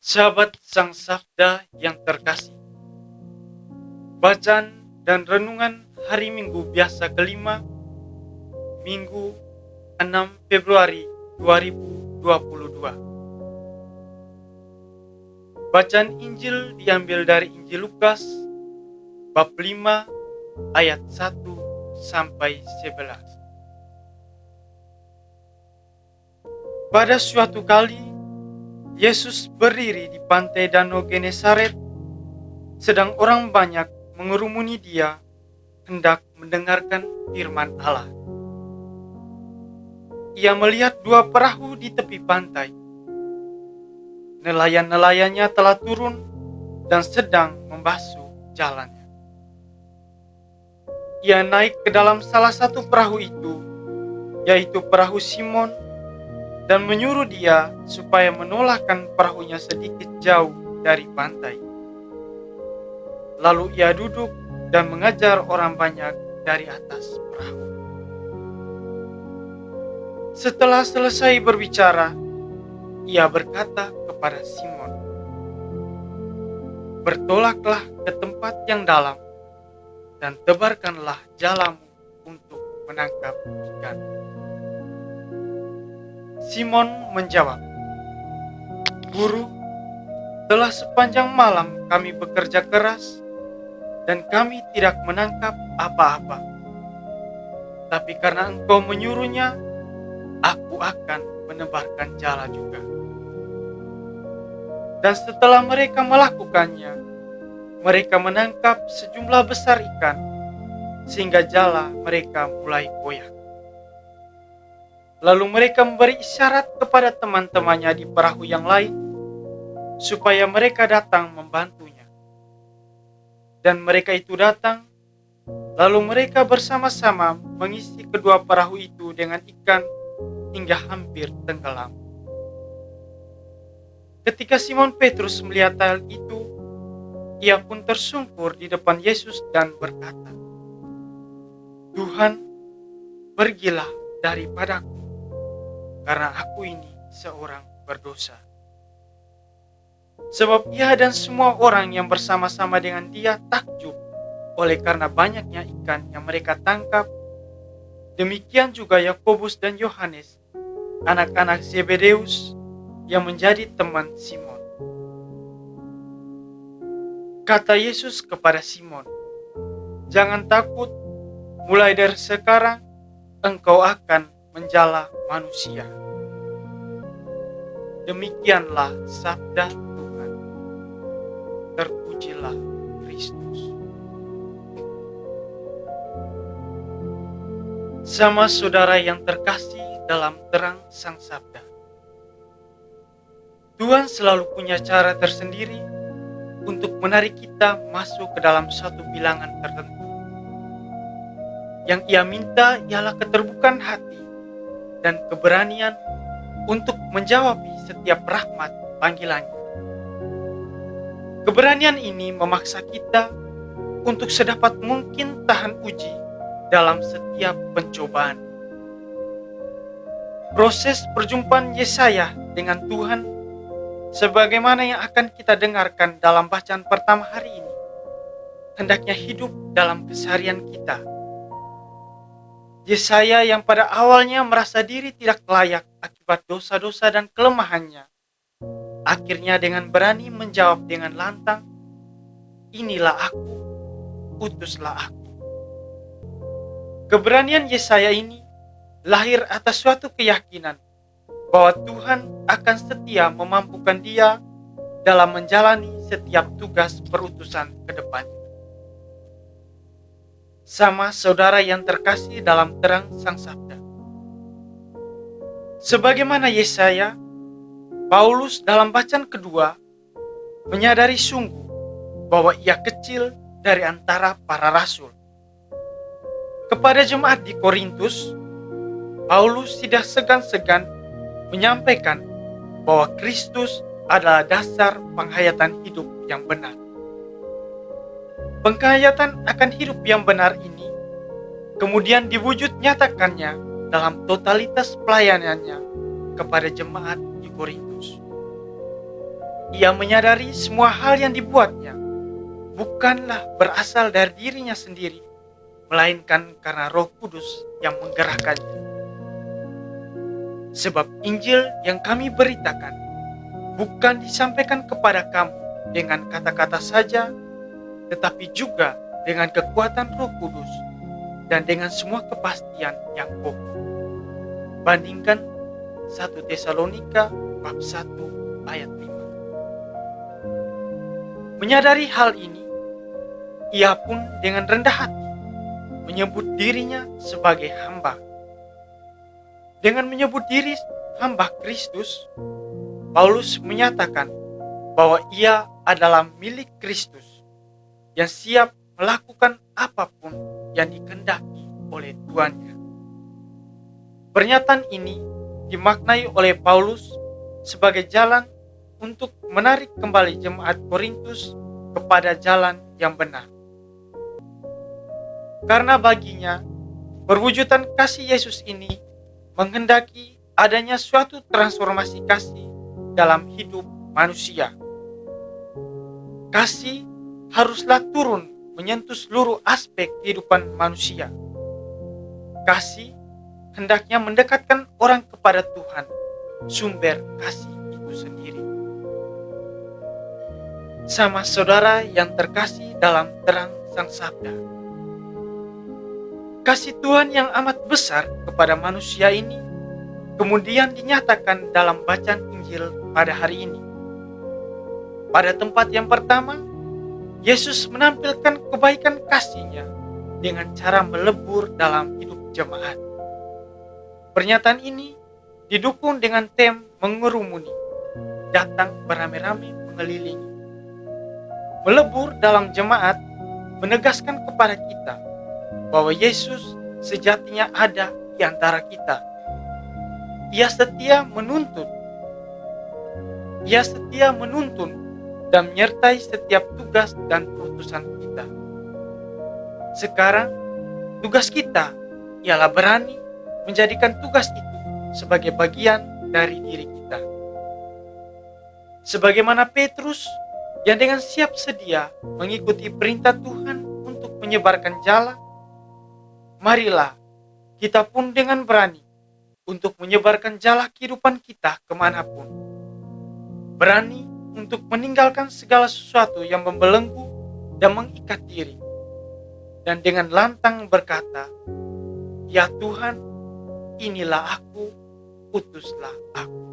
Sahabat Sang Sabda yang terkasih, bacaan dan renungan hari Minggu biasa kelima, Minggu 6 Februari 2022. Bacaan Injil diambil dari Injil Lukas, bab 5, ayat 1 sampai 11. Pada suatu kali, Yesus berdiri di pantai Danau Genesaret, sedang orang banyak mengerumuni dia hendak mendengarkan firman Allah. Ia melihat dua perahu di tepi pantai. Nelayan-nelayannya telah turun dan sedang membasuh jalannya. Ia naik ke dalam salah satu perahu itu, yaitu perahu Simon, dan menyuruh dia supaya menolakkan perahunya sedikit jauh dari pantai. Lalu ia duduk dan mengajar orang banyak dari atas perahu. Setelah selesai berbicara, ia berkata kepada Simon, "Bertolaklah ke tempat yang dalam dan tebarkanlah jalamu untuk menangkap ikan." Simon menjawab, "Guru, telah sepanjang malam kami bekerja keras dan kami tidak menangkap apa-apa. Tapi karena Engkau menyuruhnya, aku akan menebarkan jala juga." Dan setelah mereka melakukannya, mereka menangkap sejumlah besar ikan, sehingga jala mereka mulai goyah. Lalu mereka memberi isyarat kepada teman-temannya di perahu yang lain, supaya mereka datang membantunya. Dan mereka itu datang, lalu mereka bersama-sama mengisi kedua perahu itu dengan ikan hingga hampir tenggelam. Ketika Simon Petrus melihat hal itu, ia pun tersungkur di depan Yesus dan berkata, "Tuhan, pergilah daripadaku, karena aku ini seorang berdosa." Sebab ia dan semua orang yang bersama-sama dengan dia takjub oleh karena banyaknya ikan yang mereka tangkap. Demikian juga Yakobus dan Yohanes, anak-anak Zebedeus, yang menjadi teman Simon. Kata Yesus kepada Simon, "Jangan takut, mulai dari sekarang engkau akan menjala manusia." Demikianlah sabda Tuhan. Terpujilah Kristus. Sama saudara yang terkasih dalam terang Sang Sabda, Tuhan selalu punya cara tersendiri untuk menarik kita masuk ke dalam suatu bilangan tertentu. Yang ia minta ialah keterbukaan hati dan keberanian untuk menjawab setiap rahmat panggilannya. Keberanian ini memaksa kita untuk sedapat mungkin tahan uji dalam setiap pencobaan. Proses perjumpaan Yesaya dengan Tuhan, sebagaimana yang akan kita dengarkan dalam bacaan pertama hari ini, hendaknya hidup dalam keseharian kita. Yesaya yang pada awalnya merasa diri tidak layak akibat dosa-dosa dan kelemahannya, akhirnya dengan berani menjawab dengan lantang, "Inilah aku, utuslah aku." Keberanian Yesaya ini lahir atas suatu keyakinan bahwa Tuhan akan setia memampukan dia dalam menjalani setiap tugas perutusan ke depannya. Sama saudara yang terkasih dalam terang Sang Sabda, sebagaimana Yesaya, Paulus dalam bacaan kedua menyadari sungguh bahwa ia kecil dari antara para rasul. Kepada jemaat di Korintus, Paulus tidak segan-segan menyampaikan bahwa Kristus adalah dasar penghayatan hidup yang benar. Penghayatan akan hidup yang benar ini kemudian diwujud nyatakannya dalam totalitas pelayanannya kepada jemaat di Korintus. Ia menyadari semua hal yang dibuatnya bukanlah berasal dari dirinya sendiri, melainkan karena Roh Kudus yang menggerakkannya. Sebab Injil yang kami beritakan bukan disampaikan kepada kamu dengan kata-kata saja, tetapi juga dengan kekuatan Roh Kudus dan dengan semua kepastian yang kokoh. Bandingkan 1 Tesalonika bab 1 ayat 5. Menyadari hal ini, ia pun dengan rendah hati menyebut dirinya sebagai hamba. Dengan menyebut diri hamba Kristus, Paulus menyatakan bahwa ia adalah milik Kristus yang siap melakukan apapun yang dikehendaki oleh Tuannya. Pernyataan ini dimaknai oleh Paulus sebagai jalan untuk menarik kembali jemaat Korintus kepada jalan yang benar. Karena baginya, perwujudan kasih Yesus ini menghendaki adanya suatu transformasi kasih dalam hidup manusia. Kasih haruslah turun menyentuh seluruh aspek kehidupan manusia. Kasih hendaknya mendekatkan orang kepada Tuhan, sumber kasih itu sendiri. Sama saudara yang terkasih dalam terang Sang Sabda, kasih Tuhan yang amat besar kepada manusia ini kemudian dinyatakan dalam bacaan Injil pada hari ini. Pada tempat yang pertama, Yesus menampilkan kebaikan kasih-Nya dengan cara melebur dalam hidup jemaat. Pernyataan ini didukung dengan tem mengerumuni, datang beramai-ramai mengelilingi. Melebur dalam jemaat menegaskan kepada kita bahwa Yesus sejatinya ada di antara kita. Ia setia menuntun dan menyertai setiap tugas dan keputusan kita. Sekarang, tugas kita ialah berani menjadikan tugas itu sebagai bagian dari diri kita. Sebagaimana Petrus yang dengan siap sedia mengikuti perintah Tuhan untuk menyebarkan jala, marilah kita pun dengan berani untuk menyebarkan jala kehidupan kita kemanapun. Berani untuk meninggalkan segala sesuatu yang membelenggu dan mengikat diri. Dan dengan lantang berkata, "Ya Tuhan, inilah aku, utuslah aku."